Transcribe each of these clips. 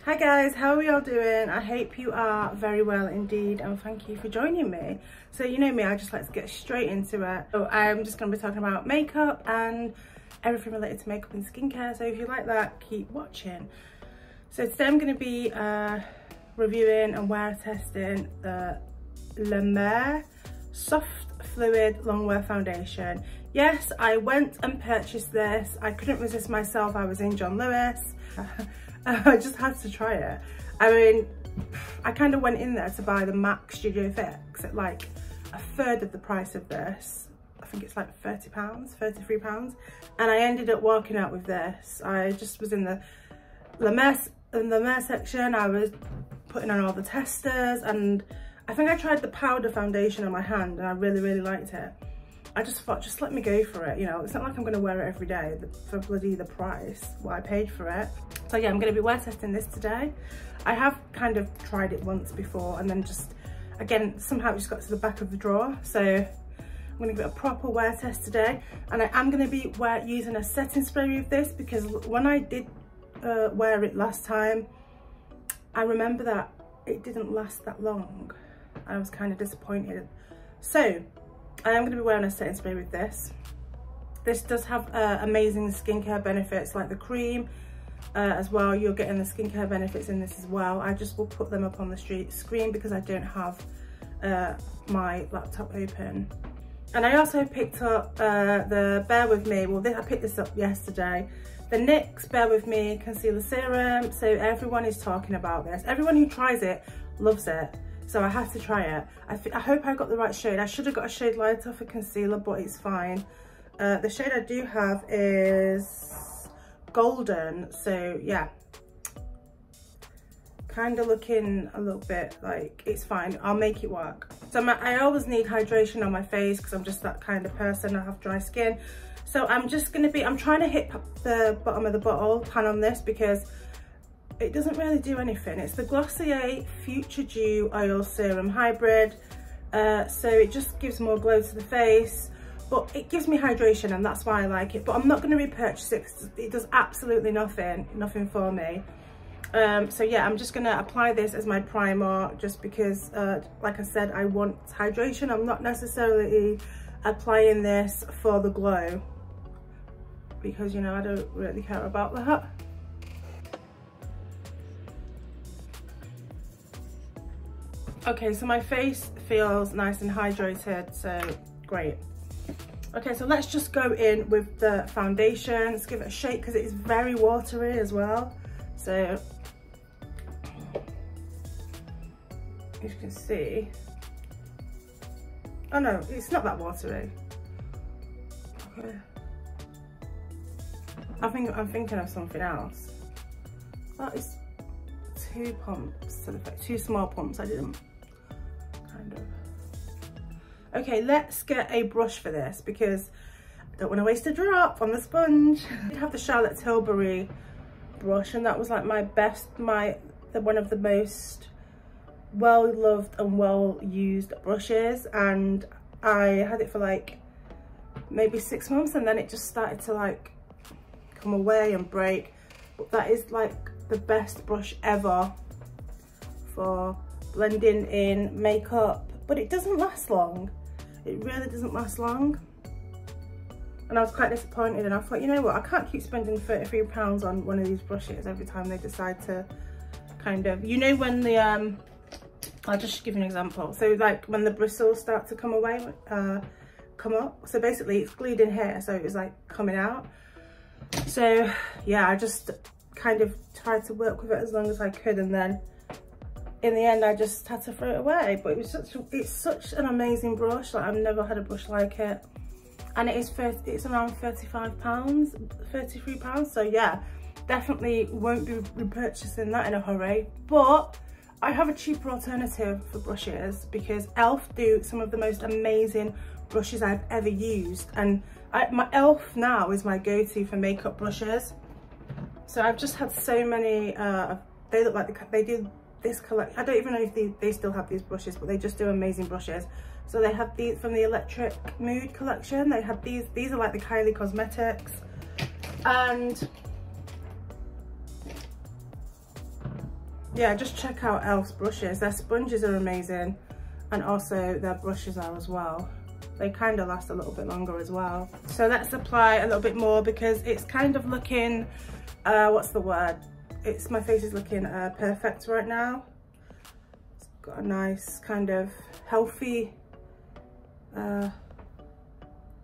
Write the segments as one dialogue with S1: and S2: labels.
S1: Hi guys, how are we all doing? I hope you are very well indeed, and thank you for joining me. So you know me, I just like to get straight into it. So I'm just going to be talking about makeup and everything related to makeup and skincare, so if you like that, keep watching. So today I'm going to be reviewing and wear testing the La Mer Soft Fluid Longwear Foundation. Yes, I went and purchased this. I couldn't resist myself. I was in John Lewis. I just had to try it. I mean, I kind of went in there to buy the MAC Studio Fix at like a third of the price of this. I think it's like £30, £33. And I ended up walking out with this. I just was in the La Mer section. I was putting on all the testers, and I think I tried the powder foundation on my hand and I really liked it. I just thought, just let me go for it. You know, it's not like I'm going to wear it every day for bloody the price, what I paid for it. So yeah, I'm going to be wear testing this today. I have kind of tried it once before and then just, again, somehow it just got to the back of the drawer. So I'm going to give it a proper wear test today. And I am going to be using a setting spray with this, because when I did wear it last time, I remember that it didn't last that long. I was kind of disappointed. So I am going to be wearing a setting spray with this. This does have amazing skincare benefits, like the cream as well. You're getting the skincare benefits in this as well. I just will put them up on the screen because I don't have my laptop open. And I also picked up the Bear With Me, well I picked this up yesterday, the NYX Bear With Me Concealer Serum. So everyone is talking about this. Everyone who tries it loves it. So I had to try it. I hope I got the right shade. I should have got a shade lighter for concealer, but it's fine. The shade I do have is golden. So yeah, kind of looking a little bit like it's fine. I'll make it work. So I always need hydration on my face because I'm just that kind of person. I have dry skin. So I'm trying to hit the bottom of the bottle pan on this because it doesn't really do anything. It's the Glossier Future Dew Oil Serum Hybrid. So it just gives more glow to the face, but it gives me hydration, and that's why I like it. But I'm not going to repurchase it because it does absolutely nothing for me. So yeah, I'm just going to apply this as my primer just because, like I said, I want hydration. I'm not necessarily applying this for the glow because, you know, I don't really care about that. Okay, so my face feels nice and hydrated, so great. Okay, so let's just go in with the foundation. Let's give it a shake because it is very watery as well. So, as you can see, oh no, it's not that watery. Okay. I'm thinking of something else. That is 2 pumps to the face, 2 small pumps. I didn't. Kind of. Okay, let's get a brush for this because I don't want to waste a drop on the sponge. I have the Charlotte Tilbury brush, and that was like my best, one of the most well loved and well used brushes, and I had it for like maybe 6 months, and then it just started to like come away and break. But that is like the best brush ever for blending in makeup, but it doesn't last long. It really doesn't last long, and I was quite disappointed, and I thought, you know what, I can't keep spending £33 on one of these brushes every time they decide to kind of, you know, when the I'll just give you an example. So like when the bristles start to come away, come up, so basically it's glued in here, so it was like coming out. So yeah, I just kind of tried to work with it as long as I could, and then in the end I just had to throw it away. But it's such an amazing brush. Like, I've never had a brush like it, and it's around £35, £33. So yeah, definitely won't be repurchasing that in a hurry. But I have a cheaper alternative for brushes because Elf do some of the most amazing brushes I've ever used, and my Elf now is my go-to for makeup brushes. So I've just had so many, they look like they do this collection. I don't even know if they still have these brushes, but they just do amazing brushes. So they have these from the Electric Mood collection. They have these are like the Kylie Cosmetics. And yeah, just check out Elf's brushes. Their sponges are amazing, and also their brushes are as well. They kind of last a little bit longer as well. So let's apply a little bit more because it's kind of looking, what's the word? My face is looking perfect right now. It's got a nice kind of healthy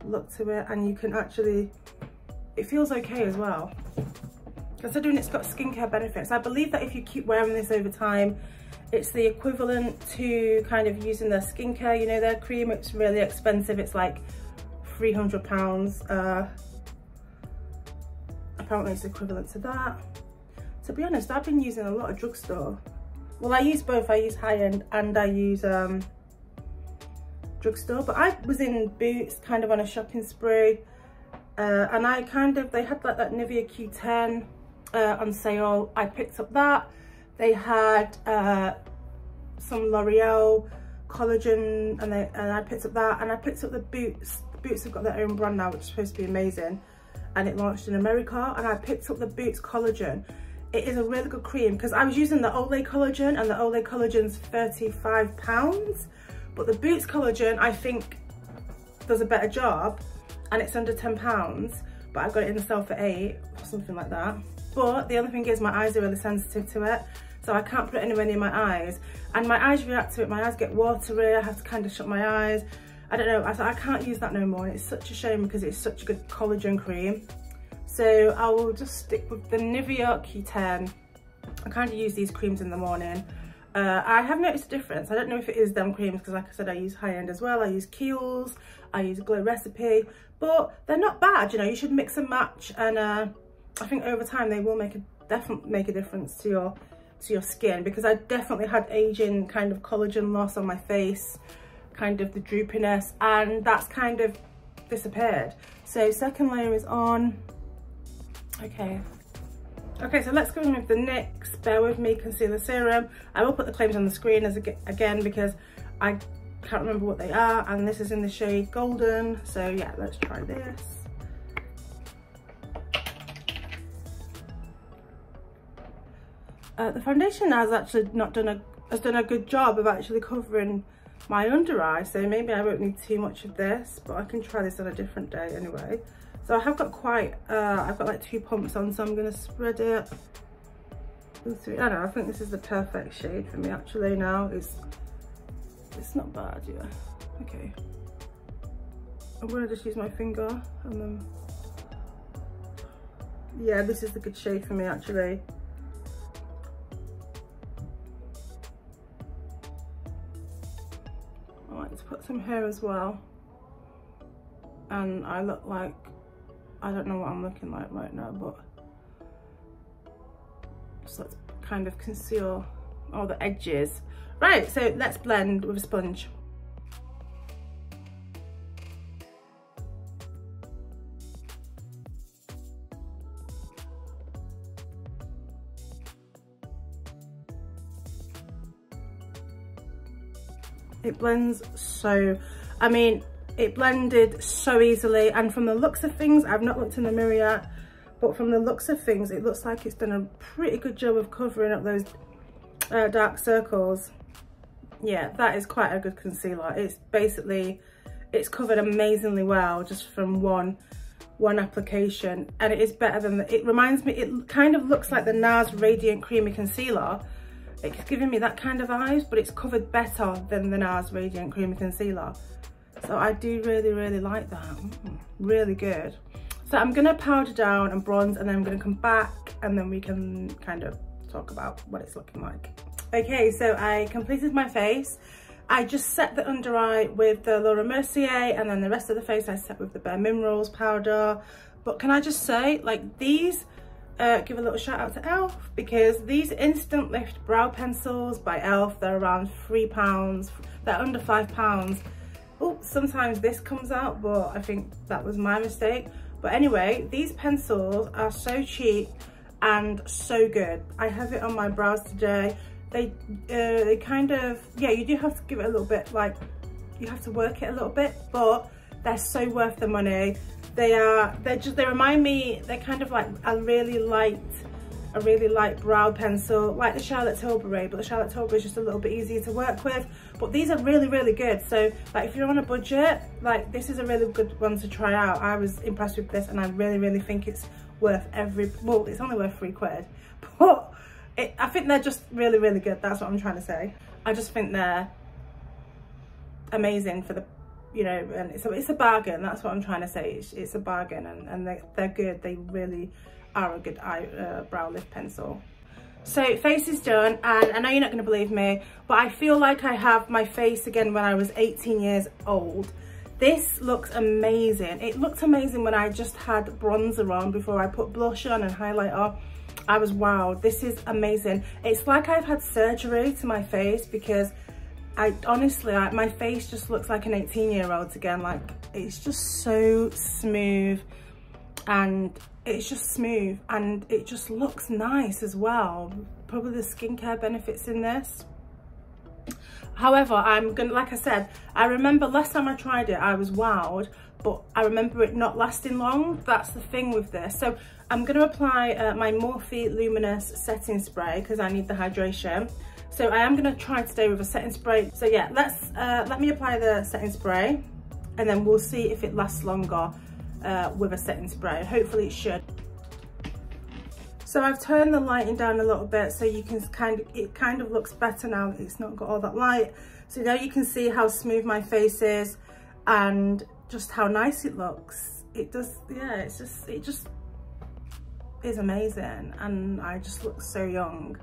S1: look to it, and you can actually, it feels okay as well. Considering it's got skincare benefits, I believe that if you keep wearing this over time, it's the equivalent to kind of using their skincare, you know, their cream. It's really expensive. It's like £300. Apparently it's equivalent to that. To be honest, I've been using a lot of drugstore. Well, I use both. I use high-end and I use drugstore, but I was in Boots kind of on a shopping spree, and they had like that Nivea Q10 on sale. I picked up that. They had some L'Oreal collagen, and I picked up that, and I picked up the Boots. The Boots have got their own brand now, which is supposed to be amazing, and it launched in America, and I picked up the Boots collagen. It is a really good cream because I was using the Olay collagen, and the Olay collagen's £35, but the Boots collagen I think does a better job, and it's under £10, but I got it in the sale for £8 or something like that. But the other thing is my eyes are really sensitive to it, so I can't put it anywhere near my eyes, and my eyes react to it. My eyes get watery. I have to kind of shut my eyes. I don't know, I can't use that no more, and it's such a shame because it's such a good collagen cream. So I will just stick with the Nivea Q10. I kind of use these creams in the morning. I have noticed a difference. I don't know if it is them creams because, like I said, I use high-end as well. I use Kiehl's, I use Glow Recipe, but they're not bad, you know. You should mix and match, and I think over time they will definitely make a difference to your skin, because I definitely had aging kind of collagen loss on my face, kind of the droopiness, and that's kind of disappeared. So second layer is on. Okay, so let's go in with the NYX Bear With Me Concealer Serum. I will put the claims on the screen again because I can't remember what they are, and this is in the shade Golden. So yeah, let's try this. The foundation has actually has done a good job of actually covering my under eye, so maybe I won't need too much of this, but I can try this on a different day anyway. So I have got I've got like 2 pumps on, so I'm going to spread it. I don't know, I think this is the perfect shade for me actually now. It's not bad, yeah. Okay. I'm going to just use my finger and then, yeah, this is the good shade for me actually. I like to put some here as well. And I look like, I don't know what I'm looking like right now, but just let's kind of conceal all the edges. Right, so let's blend with a sponge. It blends so, I mean, it blended so easily, and from the looks of things, I've not looked in the mirror yet, but from the looks of things, it looks like it's done a pretty good job of covering up those dark circles. Yeah, that is quite a good concealer. It's covered amazingly well just from one application, and it is better than it reminds me, it kind of looks like the NARS Radiant Creamy Concealer. It's giving me that kind of vibes, but it's covered better than the NARS Radiant Creamy Concealer. So I do really like that. Really good. So I'm gonna powder down and bronze, and then I'm gonna come back and then we can kind of talk about what it's looking like. Okay, so I completed my face. I just set the under eye with the Laura Mercier, and then the rest of the face I set with the Bare Minerals powder. But can I just say, like, these, give a little shout out to e.l.f. because these Instant Lift brow pencils by e.l.f., they're around £3. They're under £5. Oh, sometimes this comes out, but I think that was my mistake. But anyway, these pencils are so cheap and so good. I have it on my brows today. They kind of, yeah, you do have to give it a little bit, like, you have to work it a little bit, but they're so worth the money. They remind me, they're kind of like a really light a really light brow pencil, like the Charlotte Tilbury, but the Charlotte Tilbury is just a little bit easier to work with. But these are really, really good. So like if you're on a budget, like this is a really good one to try out. I was impressed with this, and I really, really think it's worth well, it's only worth £3, but I think they're just really, really good. That's what I'm trying to say. I just think they're amazing for the, you know, and it's a bargain. That's what I'm trying to say. It's a bargain, and they're good. They really are a good brow lift pencil. So face is done, and I know you're not going to believe me, but I feel like I have my face again when I was 18 years old. This looks amazing. It looked amazing when I just had bronzer on before I put blush on and highlighter. I was wowed. This is amazing. It's like I've had surgery to my face, because honestly, my face just looks like an 18-year-old's again. Like, it's just so smooth, and it's just smooth, and it just looks nice as well. Probably the skincare benefits in this. However, like I said, I remember last time I tried it, I was wowed, but I remember it not lasting long. That's the thing with this. So I'm going to apply my Morphe Luminous setting spray, because I need the hydration. So I am going to try today with a setting spray. So yeah, let me apply the setting spray, and then we'll see if it lasts longer with a setting spray. Hopefully it should. So I've turned the lighting down a little bit, so you can it kind of looks better now that it's not got all that light. So now you can see how smooth my face is, and just how nice it looks. It does, yeah, it just is amazing, and I just look so young.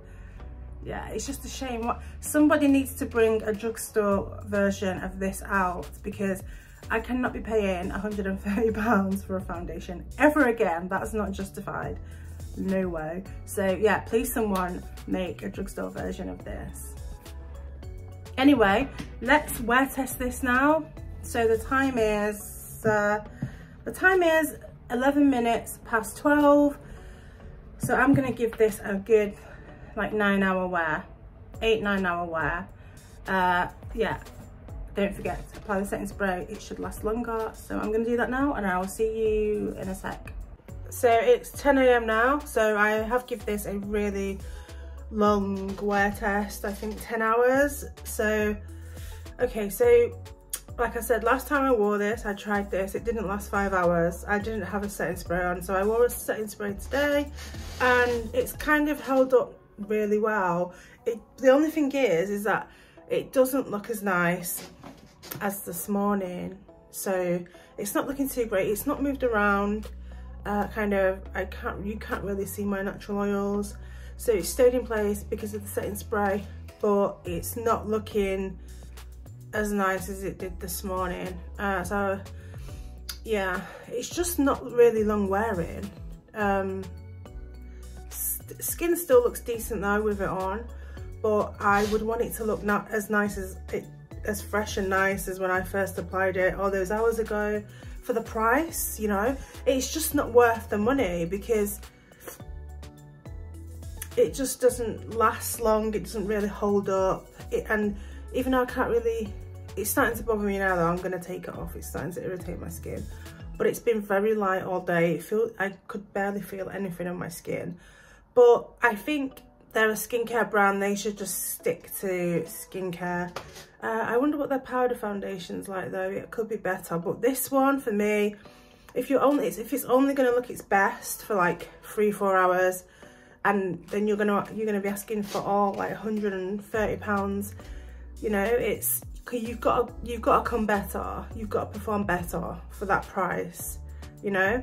S1: Yeah, it's just a shame. Somebody needs to bring a drugstore version of this out, because I cannot be paying £130 for a foundation ever again. That's not justified. No way. So yeah, please someone make a drugstore version of this. Anyway, let's wear test this now. So the time is 11 minutes past 12. So I'm gonna give this a good like 9-hour wear, 8-9 hour wear. Yeah, don't forget to apply the setting spray. It should last longer. So I'm gonna do that now, and I will see you in a sec. So it's 10 AM now, so I have given this a really long wear test, I think 10 hours. So, okay, so like I said, last time I wore this, I tried this, it didn't last 5 hours. I didn't have a setting spray on, so I wore a setting spray today, and it's kind of held up really well. The only thing is that it doesn't look as nice as this morning. So it's not looking too great. It's not moved around. You can't really see my natural oils, so it stayed in place because of the setting spray, but it's not looking as nice as it did this morning. So yeah, it's just not really long wearing. Skin still looks decent though with it on, but I would want it to look not as nice as fresh and nice as when I first applied it all those hours ago. For the price, you know, it's just not worth the money, because it just doesn't last long. It doesn't really hold up. And even though I can't really, it's starting to bother me now though. I'm gonna take it off. It's starting to irritate my skin, but it's been very light all day. I could barely feel anything on my skin. But I think they're a skincare brand. They should just stick to skincare. I wonder what their powder foundation's like though. It could be better, but this one for me, if it's only gonna look its best for like 3-4 hours, and then you're gonna be asking for all like £130, you know, you've got to come better. You've got to perform better for that price, you know.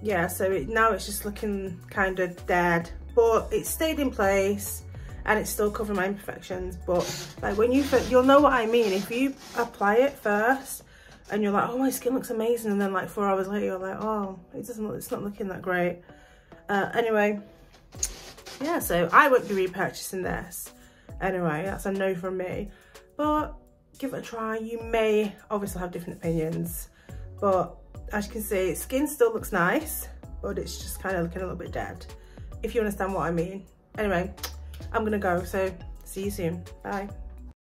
S1: Yeah, so now it's just looking kind of dead, but it stayed in place. And it's still covering my imperfections. But like when you'll know what I mean. If you apply it first and you're like, oh, my skin looks amazing, and then like 4 hours later you're like, oh, it's not looking that great. Anyway, yeah, so I won't be repurchasing this. Anyway, that's a no from me. But give it a try. You may obviously have different opinions, but as you can see, skin still looks nice, but it's just kind of looking a little bit dead, if you understand what I mean. Anyway, I'm gonna go, so see you soon. Bye.